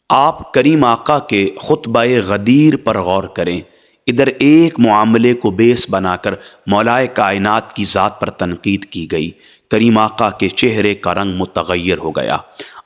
آپ کریم آقا کے خطبہ غدیر پر غور کریں۔ ادھر ایک معاملے کو بیس بنا کر مولا کائنات کی ذات پر تنقید کی گئی، کریم آقا کے چہرے کا رنگ متغیر ہو گیا۔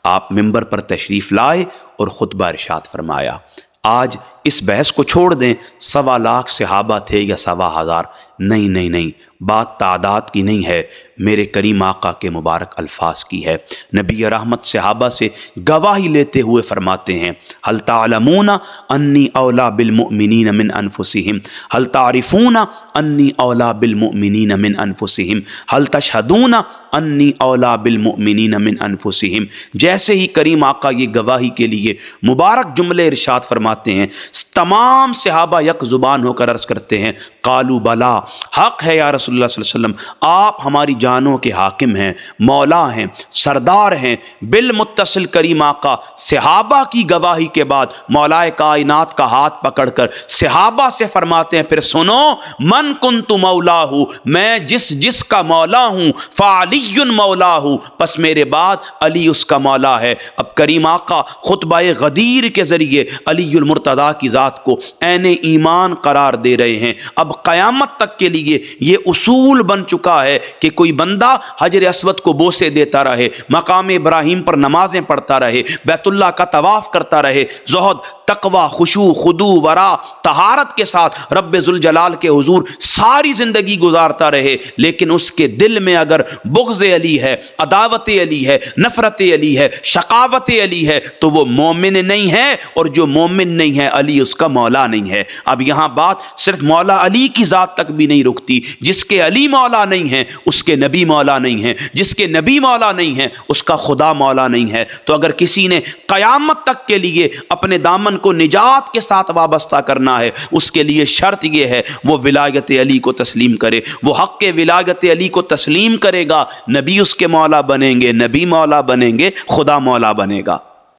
آپ منبر پر تشریف لائے اور خطبہ ارشاد فرمایا۔ آج اس بحث کو چھوڑ دیں 1.25 لاکھ صحابہ تھے یا 1.25 نہیں، بات تعداد کی نہیں ہے، میرے کریم آقا کے مبارک الفاظ کی ہے۔ نبی رحمت صحابہ سے گواہی لیتے ہوئے فرماتے ہیں، هل تعلمون انی اولا بالمؤمنین من انفسہم، هل تعرفون انی اولا بالمؤمنین من انفسہم، هل تشہدون انی اولا بالمؤمنین من انفسہم۔ جیسے ہی کریم آقا یہ گواہی کے لیے مبارک جملے ارشاد فرماتے ہیں، تمام صحابہ یک زبان ہو کر عرض کرتے ہیں، قالوا بلا، حق ہے یا رسول اللہ صلی اللہ علیہ وسلم، آپ ہماری جانوں کے حاکم ہیں، مولا ہیں، سردار ہیں۔ بالمتصل کریم آقا صحابہ کی گواہی کے بعد مولا کائنات کا ہاتھ پکڑ کر صحابہ سے فرماتے ہیں، پھر سنو، من کنت مولا ہوں، میں جس کا مولا ہوں، فعلی مولا ہوں، پس میرے بعد علی اس کا مولا ہے۔ اب کریم آقا خطبہ غدیر کے ذریعے علی المرتضیٰ کی ذات کو عین ایمان قرار دے رہے ہیں۔ اب قیامت تک کے لیے یہ اصول بن چکا ہے کہ کوئی بندہ حجر اسود کو بوسے دیتا رہے، مقام ابراہیم پر نمازیں پڑھتا رہے، بیت اللہ کا طواف کرتا رہے، زہد، تقوی، خشوع، خضوع، ورع، طہارت کے ساتھ رب ذوالجلال کے حضور ساری زندگی گزارتا رہے، لیکن اس کے دل میں اگر بغض علی ہے، عداوت علی ہے، نفرت علی ہے، شقاوت علی ہے، تو وہ مومن نہیں ہے، اور جو مومن نہیں ہے علی اس کا مولا نہیں ہے۔ اب یہاں بات صرف مولا علی کی ذات تک بھی نہیں رکتی، جس کے علی مولا نہیں ہے اس کے نبی مولا نہیں ہے، جس کے نبی مولا نہیں ہے اس کا خدا مولا نہیں ہے۔ تو اگر کسی نے قیامت تک کے لیے اپنے دامن کو نجات کے ساتھ وابستہ کرنا ہے، اس کے لیے شرط یہ ہے وہ ولایت علی کو تسلیم کرے، وہ حق کے ولایت علی کو تسلیم کرے گا، نبی اس کے مولا بنیں گے، نبی مولا بنیں گے، خدا مولا بنے گا۔